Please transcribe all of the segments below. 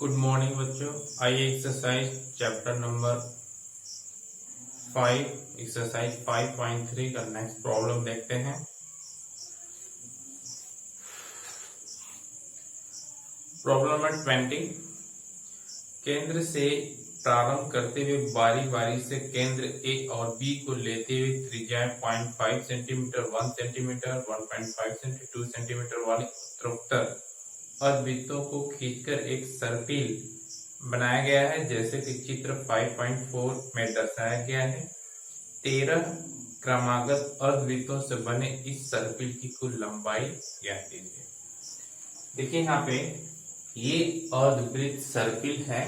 Good morning बच्चों। आइए exercise chapter number 5 exercise 5.3 का नेक्स्ट प्रॉब्लम देखते हैं। Problem number 20। केंद्र से प्रारंभ करते हुए बारी बारी से केंद्र ए और बी को लेते हुए त्रिज्याएं 0.5 सेंटीमीटर, 1 सेंटीमीटर, 1.5 सेंटीमीटर, 2 सेंटीमीटर वाले उत्तरोत्तर अर्धवृत्तों को खींचकर एक सर्पिल बनाया गया है, जैसे कि चित्र 5.4 में दर्शाया गया है। 13 क्रमागत अर्धवृत्तों से बने इस सर्पिल की कुल लंबाई ज्ञात कीजिए। देखिए यहाँ पे ये अर्धवृत्त सर्पिल है।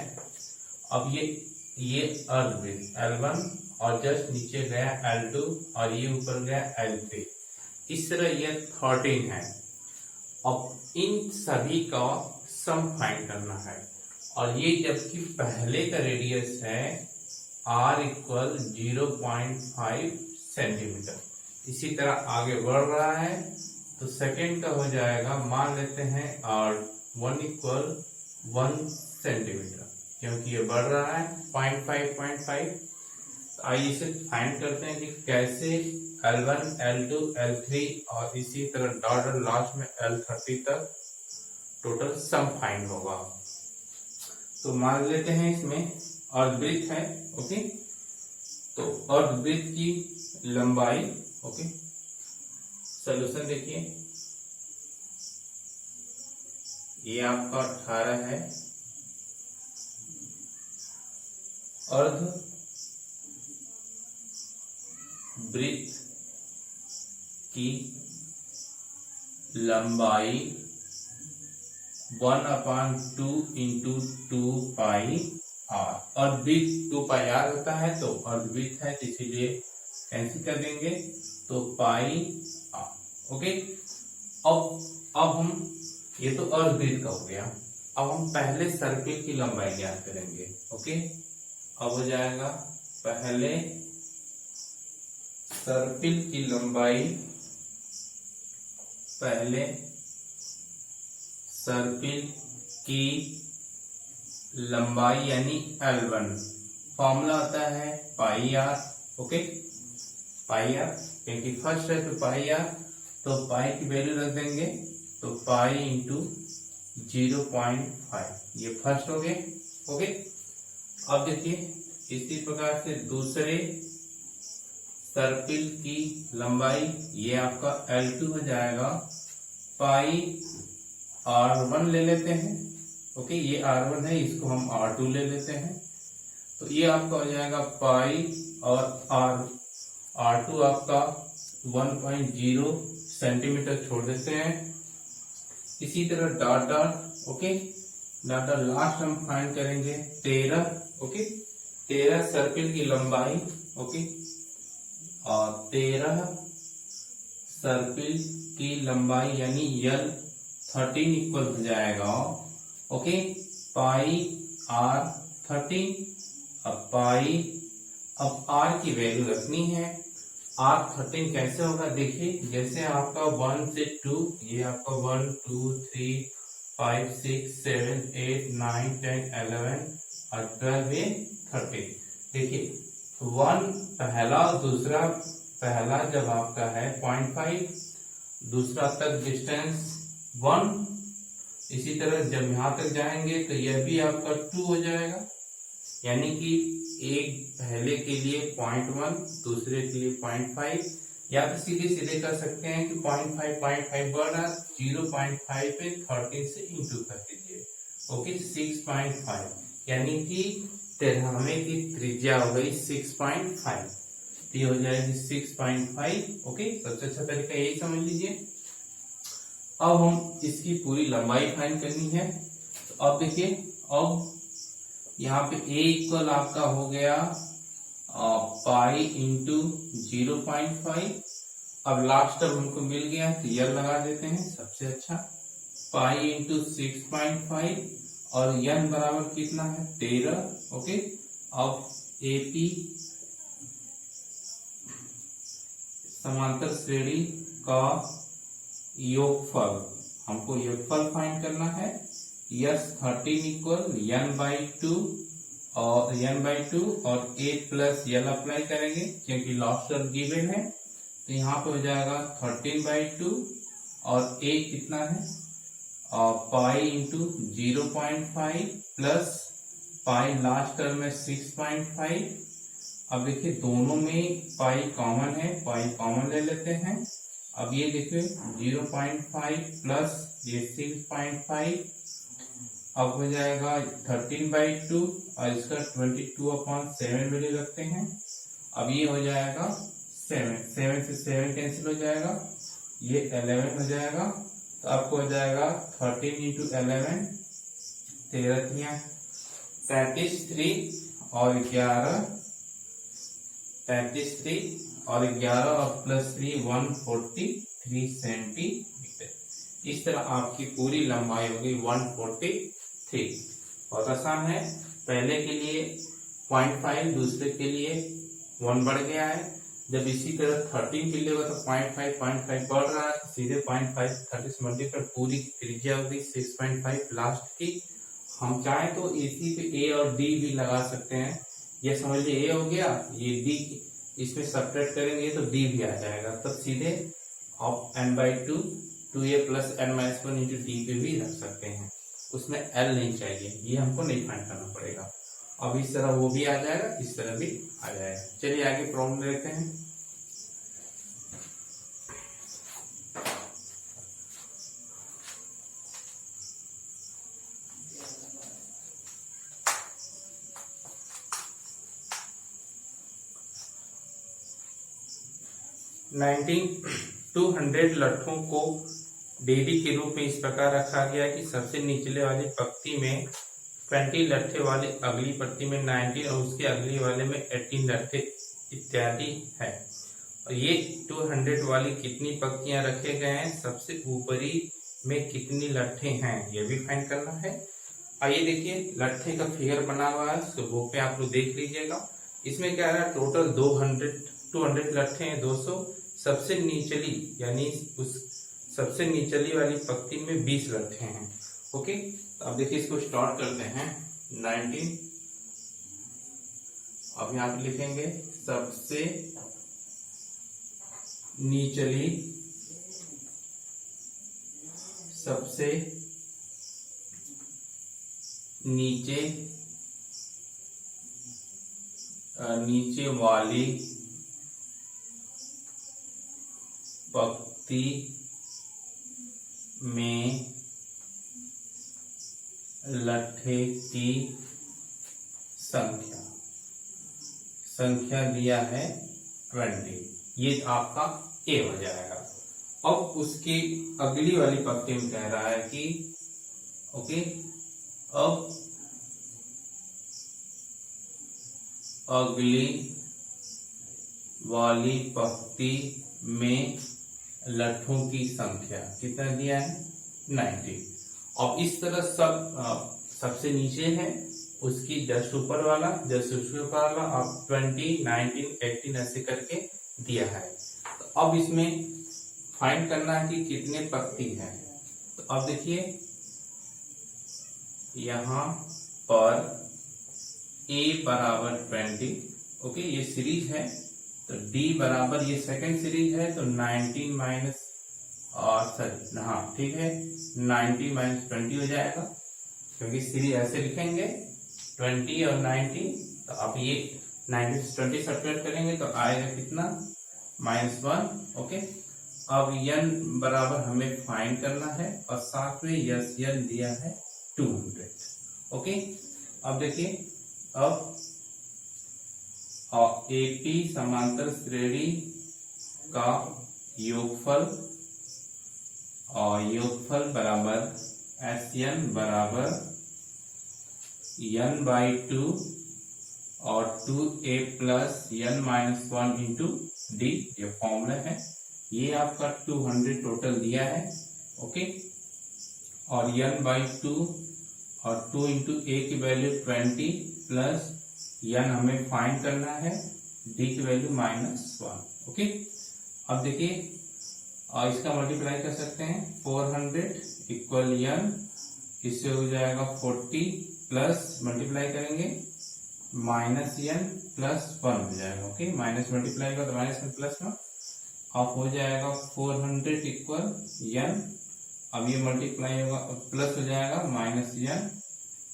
अब ये अर्धवृत्त L1 और जस्ट नीचे गया L2 और ये ऊपर गया L3। इस तरह ये 13 है। अब इन सभी का सम फाइंड करना है और ये जबकि पहले का रेडियस है R इक्वल 0.5 सेंटीमीटर। इसी तरह आगे बढ़ रहा है तो सेकेंड का हो जाएगा, मान लेते हैं R1 इक्वल 1 सेंटीमीटर, क्योंकि ये बढ़ रहा है 0.5। तो आइए इसे फाइंड करते हैं कि कैसे L1, L2, L3 और इसी तरह डॉट लास्ट में L30 तक टोटल सम फाइंड होगा। तो मान लेते हैं इसमें अर्धवृत्त है। ओके, तो अर्धवृत्त की लंबाई, ओके, सॉल्यूशन देखिए, ये आपका 18 है। अर्धवृत्त की लंबाई 1/2 इंटू 2πr। अर्धवृत्त 2πr होता है, तो अर्धवृत्त है तो इसीलिए कैंसिल कर देंगे, तो πr। ओके, अब हम, ये तो अर्धवृत्त का हो गया। अब हम पहले सर्किल की लंबाई ज्ञात करेंगे। ओके, अब हो जाएगा पहले सर्पिल की लंबाई, पहले सर्पिल की लंबाई यानी L1, फॉर्मूला आता है πr। ओके, πr क्योंकि फर्स्ट है तो πr, तो पाई की वैल्यू रख देंगे, तो पाई इंटू 0.5, ये फर्स्ट हो गए। ओके, अब देखिए इसी प्रकार से दूसरे सर्पिल की लंबाई, ये आपका L2 हो जाएगा, पाई R1 ले लेते हैं। ओके, ये R1 है, इसको हम R2 ले लेते हैं, तो ये आपका हो जाएगा पाई और R2 आपका 1.0 सेंटीमीटर छोड़ देते हैं। इसी तरह dot dot, okay, dot dot last हम फाइंड करेंगे 13। ओके, 13 सर्पिल की लंबाई, ओके, और 13 सर्पिल की लंबाई यानी L13 इक्वल हो जाएगा, ओके, पाई R13। अब पाई, अब R की वैल्यू रखनी है। R13 कैसे होगा, देखिए जैसे आपका 1 से 2, ये आपका 1 2 3 5 6 7 8 9 10 11 और 12 ये 13। देखिए 1 पहला और दूसरा, पहला जब आपका है 0.5, दूसरा तक डिस्टेंस 1, इसी तरह जब यहां तक जाएंगे तो यह भी आपका 2 हो जाएगा, यानी कि एक पहले के लिए 0.1, दूसरे के लिए 0.5, या तो सीधे सीधे कर सकते हैं कि 0.5 बढ़ रहा, 0.5 पे 13 से इंटू कर दीजिए। ओके, 6.5, यानी कि 13वें की त्रिज्या हो गई 6.5, तो ये हो जाएगी 6.5। ओके, सबसे अच्छा तरीका यही समझ लीजिए। अब हम इसकी पूरी लंबाई फाइंड करनी है, तो अब देखिए, अब यहाँ पे A इक्वल आपका हो गया पाई इंटू 0.5। अब लास्ट टर्म हमको मिल गया तो ये लगा देते हैं, सबसे अच्छा, पाई इंटू 6.5 और n बराबर कितना है 13। ओके, अब AP समांतर श्रेणी का योगफल, हमको योगफल फाइंड करना है। Yes 13 equal n by two और a प्लस यल अप्लाई करेंगे क्योंकि लास्ट टर्म गिवन है, तो यहाँ पे हो जाएगा 13/2 और a कितना है pi into 0.5 plus pi last term में 6.5। अब देखिए दोनों में पाई कॉमन है, पाई कॉमन ले लेते हैं। अब ये देखिए 0.5 प्लस ये 6.5, अब हो जाएगा 13/2 और इसका 22/7 वैल्यू रखते हैं। अब ये हो जाएगा 7 से 7 कैंसिल हो जाएगा, ये 11 हो जाएगा। तो आपको हो जाएगा 13 इंटू 11 13 33 और 11 33 और 11 और प्लस 3 143 सेंटीमीटर। इस तरह आपकी पूरी लंबाई होगी 143। बहुत आसान है। पहले के लिए 0.5, दूसरे के लिए 1 बढ़ गया है। जब इसी तरह 13 के लिए होगा तो 0.5 बढ़ रहा है, सीधे 0.5 30 से मल्टीप्लाई, पूरी त्रिज्या होगी 6.5 लास्ट की। हम चाहें तो इसी पे ए और डी भी लगा सकते हैं। ये समझ लीजिए ए हो गया, ये डी इसमें सब्ट्रैक्ट करेंगे तो डी भी आ जाएगा, तब सीधे आप n/2 2a plus n-1 into D पे भी रख सकते हैं। उसमें एल नहीं चाहिए, ये हमको नहीं फाइंड करना पड़ेगा। अब इस तरह वो भी आ जाएगा, इस तरह भी आ जाएगा। चलिए आगे प्रॉब्लम देखते हैं। नाइनटीन 200 लट्ठों को डेरी के रूप में इस प्रकार रखा गया कि सबसे निचले वाली पंक्ति में 20 लट्ठे वाले, अगली पंक्ति में 19 और उसके अगली वाले में 18 लट्ठे इत्यादि है। और ये 200 वाली कितनी पंक्तियां रखे गए हैं, सबसे ऊपरी में कितनी लट्ठे हैं, ये भी फाइंड करना है। आइए देखिए लट्ठे का फिगर बना हुआ है, तो वो पे आप लोग देख लीजिएगा। इसमें क्या है, टोटल 200 लट्ठे हैं, 200। सबसे निचली यानी उस सबसे निचली वाली पंक्ति में 20 लट्ठे हैं। ओके, तो अब देखिए इसको स्टार्ट करते हैं। 19, अब यहाँ पे लिखेंगे सबसे निचली, सबसे नीचे वाली पंक्ति में लट्ठे की संख्या दिया है 20, ये आपका ए हो जाएगा। अब उसकी अगली वाली पंक्ति में कह रहा है कि ओके, अब अगली वाली पंक्ति में लट्ठों की संख्या कितना दिया है 90। अब इस तरह सबसे नीचे है उसकी जस्ट ऊपर वाला, जस्ट उसके ऊपर वाला, अब 20 19 18 ऐसे करके दिया है। तो अब इसमें फाइंड करना है कि कितने पंक्ति है। तो अब देखिए यहाँ पर a बराबर 20, ओके, ये सीरीज है। तो d बराबर, ये सेकंड सीरीज है, तो 19 माइनस हाँ ठीक है 90 माइनस 20 हो जाएगा, क्योंकि सीरीज ऐसे लिखेंगे 20 और 90। तो अब ये 90 से 20 सब्ट्रैक्ट करेंगे तो आएगा कितना -1। ओके, अब n बराबर हमें फाइंड करना है और साथ में यस n दिया है 200। ओके, अब देखिए अब AP समांतर श्रेणी का योगफल बराबर SN बराबर n/2 और 2a plus n-1 into D, ये फॉर्मूला है। ये आपका 200 टोटल दिया है। ओके, और n/2 और 2 इंटू a की वैल्यू 20 प्लस n हमें फाइंड करना है, d की वैल्यू -1। ओके, अब देखिए इसका मल्टीप्लाई कर सकते हैं 400 इक्वल n इससे हो जाएगा 40 प्लस मल्टीप्लाई करेंगे माइनस n प्लस 1 हो जाएगा। ओके, माइनस मल्टीप्लाई का तो माइनस में प्लस में, अब हो जाएगा 400 इक्वल n। अब ये मल्टीप्लाई होगा प्लस हो जाएगा माइनस n।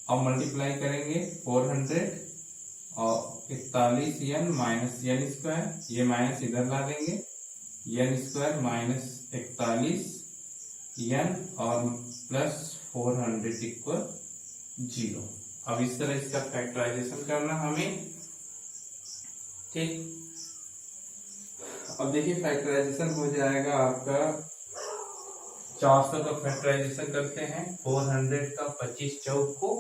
अब मल्टीप्लाई करेंगे 400 और 41 n माइनस n स्क्वायर, ये माइनस इधर ला देंगे, n स्क्वायर माइनस 41 n और प्लस 400 इक्वल 0। अब इस तरह इसका फैक्टराइजेशन करना हमें, ठीक। अब देखिए फैक्टराइजेशन हो जाएगा आपका 400 का फैक्टराइजेशन करते हैं, 400 का 25 चौक को,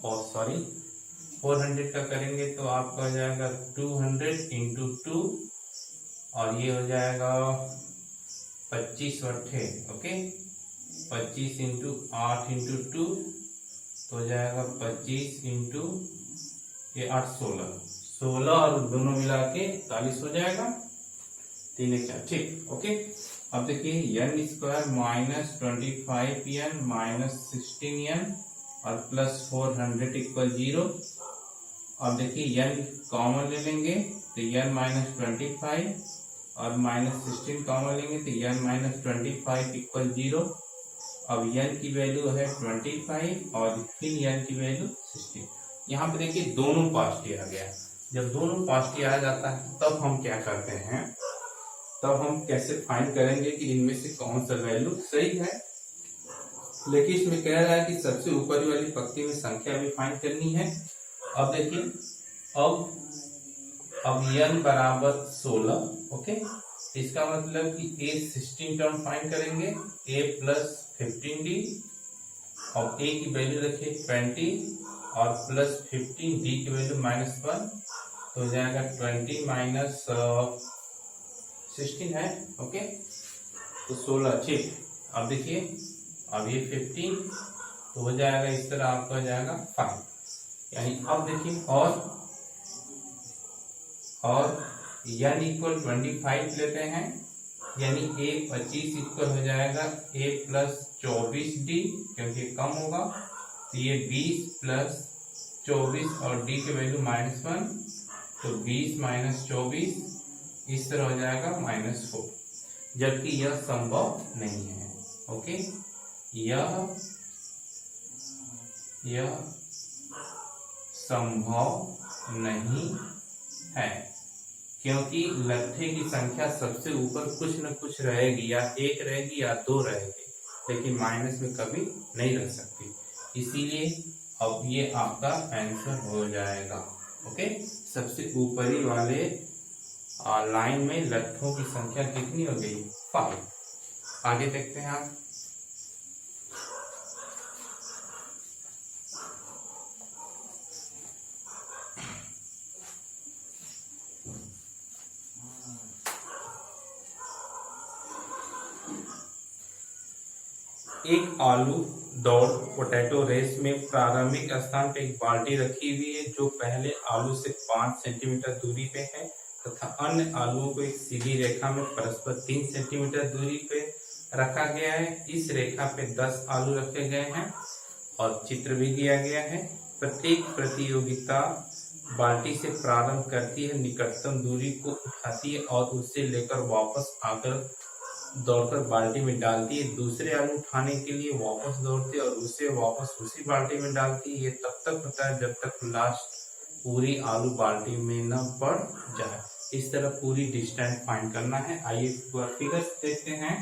और सॉरी 400 का करेंगे तो आपका हो जाएगा 200 इंटू 2, और ये हो जाएगा 25 अट्ठे, ओके, 25 इंटू 8 इंटू 2 तो हो जाएगा 25 इंटू ये 8 16 और दोनों मिला के 40 हो जाएगा, 3 1 4, ठीक। ओके, अब देखिए n square minus 25n minus 16n और प्लस 400 इक्वल 0। अब देखिए n कॉमन ले लेंगे तो n माइनस 25 और माइनस 16 कॉमन लेंगे तो n माइनस 25 इक्वल 0। अब n की वैल्यू है 25 और फिर n की वैल्यू 16। यहाँ पे देखिए दोनों पार्टी आ गया। जब दोनों पार्टी आ जाता है तब हम क्या करते हैं, तब हम कैसे फाइंड करेंगे कि इनमें से कौन सा वैल्यू सही है। लेकिन इसमें कह रहा है कि सबसे ऊपरी वाली पंक्ति में संख्या भी फाइंड करनी है। अब देखिए अब n बराबर 16, ओके, इसका मतलब कि a 16 टर्म फाइंड करेंगे, a प्लस 15d और a की वैल्यू रखिए 20 और प्लस 15, d की वैल्यू माइनस 1 तो हो जाएगा 20 माइनस 16 है, ओके, तो 16, ठीक। अब देखिए अब ये 15 तो हो जाएगा इस तरह आपका हो जाएगा 5, यानी अब देखिए और n इक्वल 25 लेते हैं, यानी a 25 इक्वल हो जाएगा a प्लस 24d, क्योंकि कम होगा तो ये 20 प्लस 24 और d की वैल्यू माइनस 1 तो 20 माइनस 24 इस तरह हो जाएगा -4, जबकि यह संभव नहीं है। ओके, यह संभव नहीं है क्योंकि लट्ठे की संख्या सबसे ऊपर कुछ न कुछ रहेगी, या 1 रहेगी या 2 रहेगी, लेकिन माइनस में कभी नहीं रह सकती। इसीलिए अब ये आपका आंसर हो जाएगा। ओके, सबसे ऊपरी वाले लाइन में लट्ठों की संख्या कितनी हो गई? 5। आगे देखते हैं आप। एक आलू दौड़ पोटैटो रेस में प्रारंभिक स्थान पे एक बाल्टी रखी हुई है जो पहले आलू से 5 सेंटीमीटर दूरी पे है तथा अन्य आलुओं को एक सीधी रेखा में परस्पर 3 सेंटीमीटर दूरी पे रखा गया है। इस रेखा पे 10 आलू रखे गए हैं और चित्र भी दिया गया है। प्रत्येक प्रतियोगिता बाल्टी से प्रारंभ करती है, निकटतम दूरी को उठाती है और उसे लेकर वापस आकर दौड़कर बाल्टी में डालती है। दूसरे आलू उठाने के लिए वापस दौड़ती है और उसे वापस उसी बाल्टी में डालती है। ये तब तक होता है जब तक लास्ट पूरी आलू बाल्टी में न पड़ जाए। इस तरह पूरी डिस्टेंस फाइंड करना है। आइए फिगर्स देखते हैं।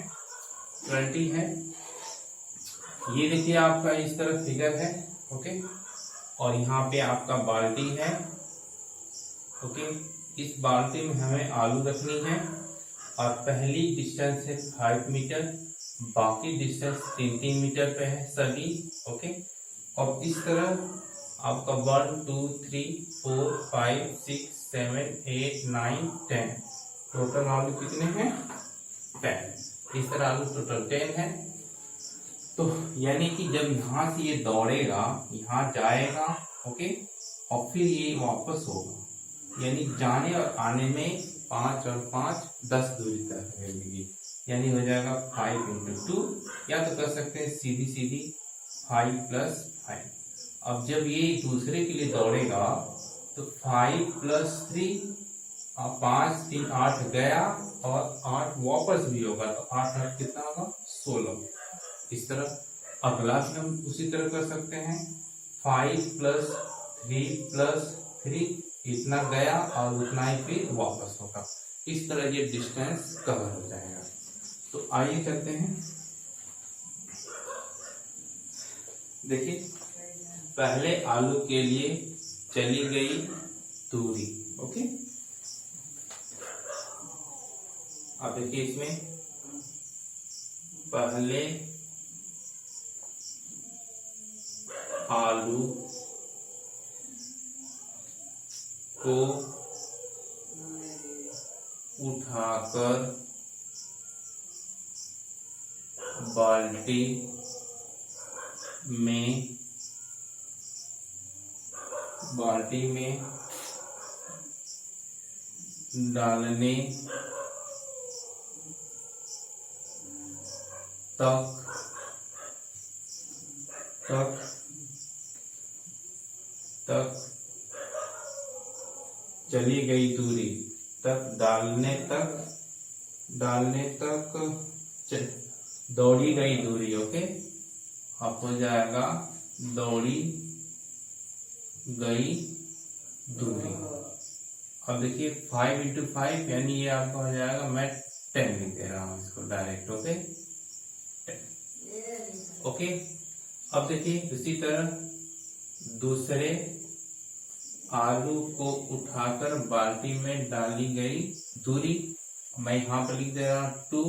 20 है, ये देखिए आपका इस तरह फिगर है। ओके, और यहाँ पे आपका बाल्टी है। ओके, इस बाल्टी में हमें आलू रखनी है और पहली डिस्टेंस है 5 मीटर, बाकी डिस्टेंस 3-3 मीटर पे है सभी। ओके, और इस तरह आपका 1 2 3 4 5 6 7 8 9 10 टोटल आलू कितने हैं? 10। इस तरह आलू टोटल 10 है। तो यानी कि जब यहाँ से ये दौड़ेगा, यहाँ जाएगा, ओके, और फिर ये वापस होगा, यानी जाने और आने में 5 और 5 10 दूरी तक रहेगी, यानी हो जाएगा 5 × 2। या तो कर सकते हैं सीधी 5 प्लस 5। अब जब ये दूसरे के लिए दौड़ेगा तो 5 प्लस 3, 5 3 8 गया और 8 वापस भी होगा, तो 8 8 कितना होगा 16। इस तरह अगला भी हम उसी तरह कर सकते हैं, 5 प्लस 3 प्लस 3 इतना गया और उतना ही फिर वापस होगा। इस तरह ये डिस्टेंस कवर हो जाएगा। तो आइए करते हैं। देखिए पहले आलू के लिए चली गई दूरी, ओके। अब देखिए इसमें पहले आलू को उठाकर बाल्टी में डालने तक चली गई दूरी, डालने तक दौड़ी गई दूरी, ओके। अब हो जाएगा दौड़ी गई दूरी। अब देखिए 5 इंटू 5 यानी ये आपका हो जाएगा, मैं 10 लिख दे रहा हूं इसको डायरेक्ट, ओके 10, ओके। अब देखिए इसी तरह दूसरे आलू को उठाकर बाल्टी में डाली गई दूरी, मैं यहाँ पर लिख दे रहा हूँ 2,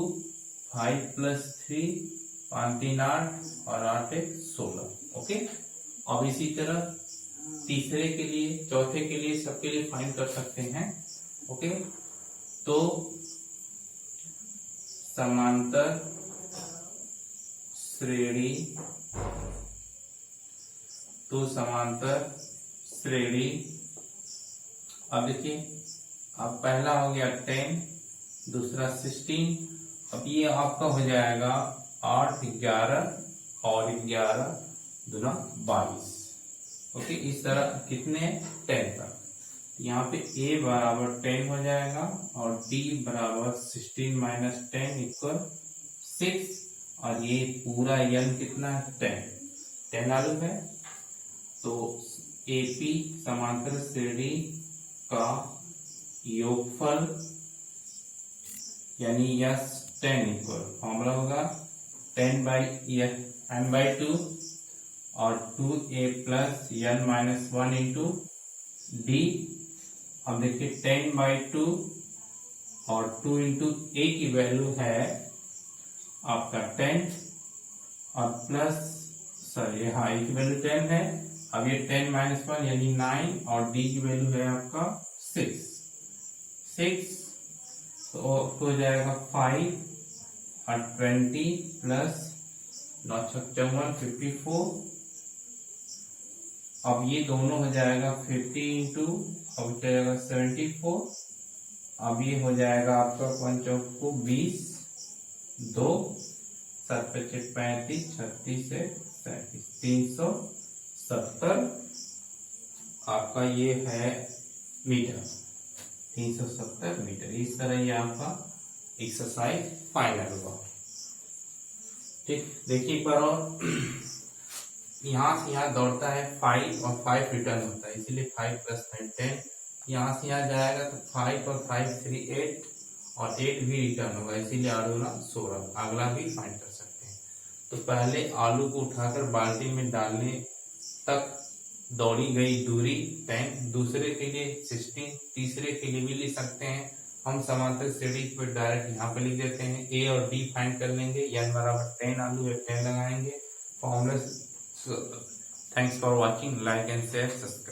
5 प्लस 3 5 3 8 और 8 1 16, ओके। अब इसी तरह तीसरे के लिए, चौथे के लिए, सबके लिए फाइंड कर सकते हैं, ओके। तो समांतर श्रेणी, अब देखिए अब पहला हो गया 10, दूसरा 16, अब ये आपका हो जाएगा 8 11 और 11 दूना 22, ओके। इस तरह कितने 10 तक, यहाँ पे a बराबर 10 हो जाएगा और d बराबर 16 माइनस 10 इक्वल 6, और ये पूरा n कितना है 10 आलू है। तो AP समांतर श्रेणी का योगफल यानी यस 10 इक्वल फॉर्मूला होगा 10/n/2 और 2a plus n minus 1 into D. अब देखिए 10/2 और 2 इंटू a की वैल्यू है आपका 10 और प्लस सॉरी हाँ a की वैल्यू 10 है। अब ये 10 माइनस 1 यानी 9 और d की वैल्यू है आपका 6, तो हो जाएगा 5 और 20 प्लस 9 54 54। अब ये दोनों हो जाएगा 50 इंटू अब हो जाएगा 74। अब ये हो जाएगा आपका 5 चौक को 20, 2 7 5 35 36 से 37 370 आपका ये है मीटर, 370 मीटर। इस तरह ये आपका एक्सरसाइज फाइनल हुआ। ठीक, देखिए एक बार और यहाँ से यहाँ दौड़ता है 5 और 5 रिटर्न होता है, इसीलिए 5 प्लस 9 10। यहाँ से यहाँ जाएगा तो 5 और 5 3 8 और 8 भी रिटर्न होगा, इसीलिए 8 दूना 16। अगला भी फाइंड कर सकते हैं। तो पहले आलू को उठाकर बाल्टी में डालने तक दौड़ी गई दूरी 10, दूसरे के लिए 16, तीसरे के लिए भी लिख सकते हैं हम समांतर श्रेणी पर डायरेक्ट यहाँ पे लिख देते हैं। ए और डी फाइंड कर लेंगे, n बराबर 10 आलू है 10 लगाएंगे formula. Thanks for watching, like and share subscribe.